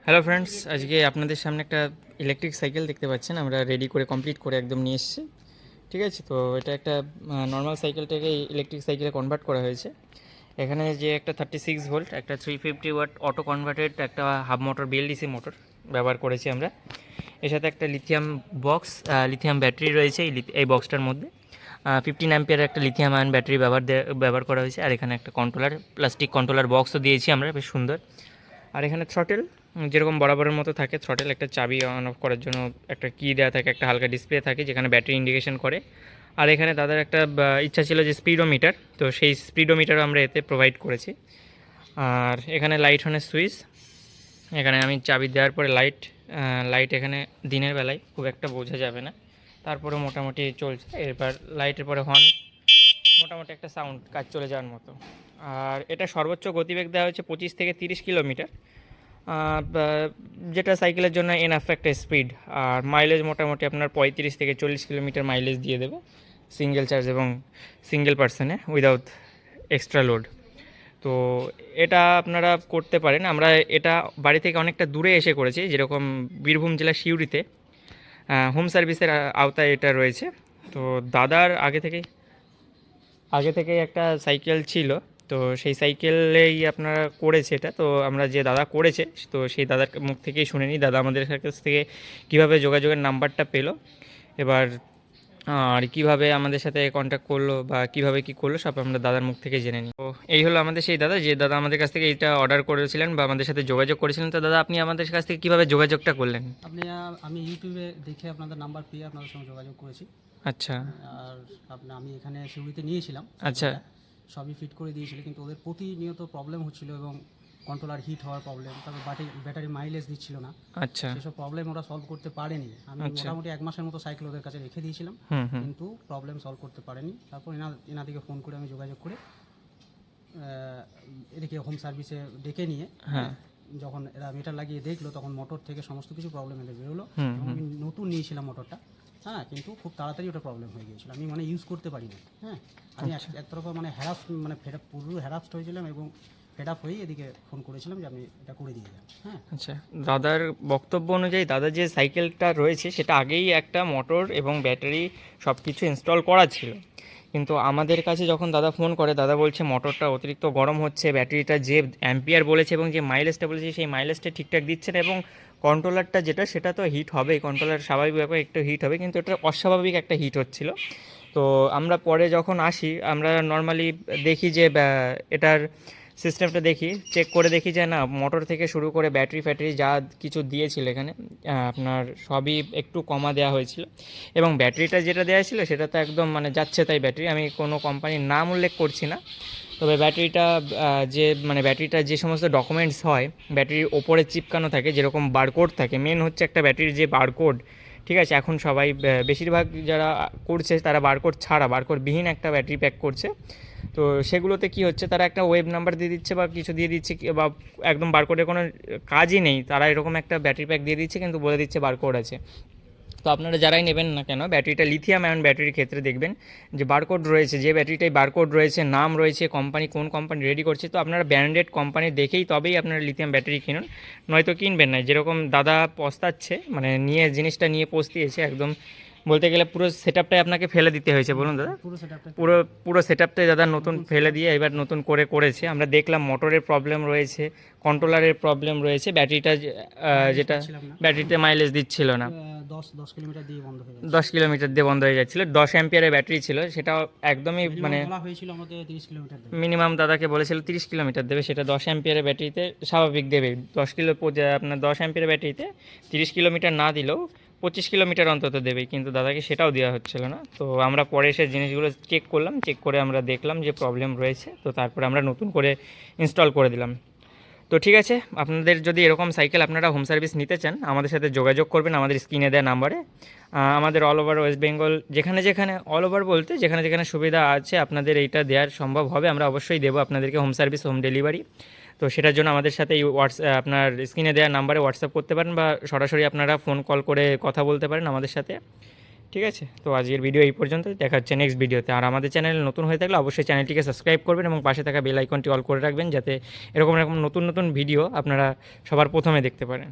Hello friends, আজকে আপনাদের সামনে একটা ইলেকট্রিক সাইকেল দেখতে পাচ্ছেন। আমরা রেডি করে কমপ্লিট করে একদম নিয়ে এসেছি। ঠিক আছে, তো এটা একটা নর্মাল সাইকেলটাকে ইলেকট্রিক সাইকেলে কনভার্ট করা হয়েছে। এখানে যে একটা 36 ভোল্ট, একটা 350 ওয়াট অটো কনভার্টেড একটা হাফ মোটর বিএলডিসি মোটর ব্যবহার করেছি আমরা। এর সাথে একটা লিথিয়াম বক্স, লিথিয়াম ব্যাটারি রয়েছে এই বক্সটার মধ্যে। 15 অ্যাম্পিয়ার একটা লিথিয়াম আয়ন ব্যাটারি ব্যবহার করা হয়েছে। আর এখানে একটা কন্ট্রোলার, প্লাস্টিক কন্ট্রোলার বক্সও দিয়েছি আমরা, বেশ সুন্দর। আর এখানে থ্রটেল, যেরকম বরাবরের মতো থাকে থ্রটেল, একটা চাবি অন অফ করার জন্য একটা কি দেওয়া থাকে, একটা হালকা ডিসপ্লে থাকে যেখানে ব্যাটারি ইন্ডিকেশন করে। আর এখানে দাদার একটা ইচ্ছা ছিল যে স্পিডোমিটার, তো সেই স্পিডোমিটারও আমরা এতে প্রোভাইড করেছি। আর এখানে লাইট অনের সুইচ, এখানে আমি চাবি দেওয়ার পরে লাইট এখানে দিনের বেলায় খুব একটা বোঝা যাবে না, তারপরে মোটামুটি চলছে। এরপর লাইটের পরে হর্ন, মোটামুটি একটা সাউন্ড, কাজ চলে যাওয়ার মতো। আর এটা সর্বোচ্চ গতিবেগ দেওয়া হচ্ছে 25 থেকে 30 কিলোমিটার, যেটা সাইকেলের জন্য এনাফ একটা স্পিড। আর মাইলেজ মোটামুটি আপনার 35 থেকে 40 কিলোমিটার মাইলেজ দিয়ে দেবে সিঙ্গেল চার্জ এবং সিঙ্গেল পার্সনে উইদাউট এক্সট্রা লোড। তো এটা আপনারা করতে পারেন। আমরা এটা বাড়ি থেকে অনেকটা দূরে এসে করেছি, যেরকম বীরভূম জেলার সিউড়িতে হোম সার্ভিসের আওতায় এটা রয়েছে। তো দাদার আগে থেকেই একটা সাইকেল ছিল, তো সেই সাইকেলেই আপনারা করেছে এটা। তো আমরা যে দাদা করেছে, তো সেই দাদার মুখ থেকেই শুনে নিই দাদা আমাদের কাছ থেকে কীভাবে যোগাযোগের নাম্বারটা পেলো, এবার আর কীভাবে আমাদের সাথে কন্ট্যাক্ট করলো বা কীভাবে কী করলো সব আমরা দাদার মুখ থেকে জেনে নিই। তো এই হলো আমাদের সেই দাদা, যে দাদা আমাদের কাছ থেকে এটা অর্ডার করেছিলেন বা আমাদের সাথে যোগাযোগ করেছিলেন। তো দাদা, আপনি আমাদের কাছ থেকে কীভাবে যোগাযোগটা করলেন? আমি ইউটিউবে দেখে আপনাদের নাম্বার পেয়ে আপনাদের সঙ্গে যোগাযোগ করেছি। আচ্ছা আর আমি এখানে সিউড়িতে নিয়েছিলাম আচ্ছা সাইকেলটা, সবই ফিট করে দিয়েছিল, কিন্তু ওদের প্রতিনিয়ত প্রবলেম হচ্ছিল এবং কন্ট্রোলার হিট হওয়ার প্রবলেম, তারপর ব্যাটারি মাইলেজ দিচ্ছিল না। আচ্ছা সেসব প্রবলেম ওরা সলভ করতে পারেনি। আমি আচ্ছা মোটামুটি 1 মাসের মতো সাইকেল ওদের কাছে রেখে দিয়েছিলাম, হুম হুম কিন্তু প্রবলেম সলভ করতে পারেনি। তারপর এনাদিকে ফোন করে আমি যোগাযোগ করে এদিকে হোম সার্ভিসে ডেকে নিয়ে, হ্যাঁ যখন এরা মিটার লাগিয়ে দেখলো তখন মোটর থেকে সমস্ত কিছু প্রবলেম এদের বেরোলো। হুম এবং হুম আমি নতুন নিয়েছিলাম মোটরটা, হ্যাঁ, কিন্তু খুব তাড়াতাড়ি ওটা প্রবলেম হয়ে গিয়েছিলো। আমি ইউজ করতে পারি না, হ্যাঁ। আমি একতরফা পুরো হ্যারাসড হয়েছিলাম এবং ফেড আপ হয়েই এদিকে ফোন করেছিলাম যে আমি এটা করে দিয়ে যান, হ্যাঁ। আচ্ছা, দাদার বক্তব্য অনুযায়ী দাদা যে সাইকেলটা রয়েছে সেটা আগেই একটা মোটর এবং ব্যাটারি সব কিছু ইনস্টল করা ছিল, কিন্তু আমাদের কাছে যখন দাদা ফোন করে, দাদা বলছে মোটরটা অতিরিক্ত গরম হচ্ছে, ব্যাটারিটা যে অ্যাম্পিয়ার বলেছে এবং যে মাইলেজটা বলেছে সেই মাইলেজটা ঠিকঠাক দিচ্ছে না, এবং কন্ট্রোলারটা যেটা সেটা তো হিট হবেই, কন্ট্রোলার স্বাভাবিক ব্যাপার একটু হিট হবে, কিন্তু এটা অস্বাভাবিক একটা হিট হচ্ছিল। তো আমরা পরে যখন আসি, আমরা নর্মালি দেখি যে এটার সিস্টেমটা দেখি, চেক করে দেখি যে না, মোটর থেকে শুরু করে ব্যাটারি ফ্যাটারি যা কিছু দিয়েছিল এখানে আপনার সবই একটু কমা দেওয়া হয়েছিল। এবং ব্যাটারিটা যেটা দেওয়া ছিল সেটা তো একদম যাচ্ছে তাই ব্যাটারি, আমি কোনো কোম্পানির নাম উল্লেখ করছি না। তবে ব্যাটারিটা যে সমস্ত ডকুমেন্টস হয় ব্যাটারির ওপরে চিপকানো থাকে, যেরকম বারকোড থাকে, মেন হচ্ছে একটা ব্যাটারির যে বারকোড, ঠিক আছে। এখন সবাই বেশিরভাগ যারা করছে তারা বারকোড ছাড়া, বারকোডবিহীন একটা ব্যাটারি প্যাক করছে। তো সেগুলোতে কি হচ্ছে, তারা একটা ওয়েব নাম্বার দিয়ে দিচ্ছে বা কিছু দিয়ে দিচ্ছে, বা একদম বারকোডের কোনো কাজই নেই, তারা এরকম একটা ব্যাটারি প্যাক দিয়ে দিচ্ছে কিন্তু বলে দিচ্ছে বারকোড আছে। তো আপনারা যারাই নেবেন না কেন, ব্যাটারিটা লিথিয়াম আয়ন ব্যাটারির ক্ষেত্রে দেখবেন যে বারকোড রয়েছে, যে ব্যাটারিটাই বারকোড রয়েছে, নাম রয়েছে, কোম্পানি কোন কোম্পানি রেডি করছে। তো আপনারা ব্র্যান্ডেড কোম্পানি দেখেই তবেই আপনারা লিথিয়াম ব্যাটারি কিনুন, নয়তো কিনবেন না। যেরকম দাদা পস্তাচ্ছে, জিনিসটা নিয়ে পস্তিয়েছে একদম, বলতে গেলে পুরো সেটআপটাই আপনাকে ফেলে দিতে হয়েছে। বলুন দাদা, পুরো সেটআপটা পুরো পুরো সেটআপটাই দাদা নতুন ফেলে দিয়ে এবার নতুন করেছে। আমরা দেখলাম মোটরের প্রবলেম রয়েছে, কন্ট্রোলারের প্রবলেম রয়েছে, যেটা ব্যাটারিতে মাইলেজ দিচ্ছিল না, 10 কিলোমিটার দিয়ে বন্ধ হয়ে যাচ্ছে। 10 কিলোমিটার দিয়ে বন্ধ হয়ে যাচ্ছিলো। 10 অ্যাম্পিয়ারের ব্যাটারি ছিল, সেটা একদমই বলা হয়েছিল আমাদের 30 কিলোমিটার দেবে। মিনিমাম দাদাকে বলেছিল 30 কিলোমিটার দেবে, সেটা 10 অ্যাম্পিয়ারের ব্যাটারিতে স্বাভাবিক দেবে। আপনার 10 অ্যাম্পিয়ারের ব্যাটারিতে 30 কিলোমিটার না দিলেও 25 কিলোমিটার অন্তত দেবে, কিন্তু দাদাকে সেটাও দেওয়া হচ্ছিল না। তো আমরা পরে এসে জিনিসগুলো চেক করলাম, চেক করে আমরা দেখলাম যে প্রবলেম রয়েছে, তো তারপরে আমরা নতুন করে ইনস্টল করে দিলাম। তো ঠিক আছে, আপনাদের যদি এরকম সাইকেল আপনারা হোম সার্ভিস নিতে চান, আমাদের সাথে যোগাযোগ করবেন আমাদের স্ক্রিনে দেওয়া নাম্বারে। আমাদের অল ওভার ওয়েস্ট বেঙ্গল, যেখানে অল ওভার বলতে যেখানে সুবিধা আছে আপনাদের এইটা দেওয়ার সম্ভব হবে, আমরা অবশ্যই দেবো আপনাদেরকে হোম সার্ভিস, হোম ডেলিভারি। তো সেটার জন্য আমাদের সাথে আপনার স্ক্রিনে দেওয়া নাম্বারে হোয়াটসঅ্যাপ করতে পারেন, বা সরাসরি আপনারা ফোন কল করে কথা বলতে পারেন আমাদের সাথে। ঠিক আছে, তো আজকের ভিডিও এই পর্যন্ত, দেখা হচ্ছে নেক্সট ভিডিওতে। আর আমাদের চ্যানেল নতুন হয়ে থাকলে অবশ্যই চ্যানেলটিকে সাবস্ক্রাইব করবেন এবং পাশে থাকা বেল আইকনটি অল করে রাখবেন, যাতে এরকম এরকম নতুন নতুন ভিডিও আপনারা সবার প্রথমে দেখতে পারেন।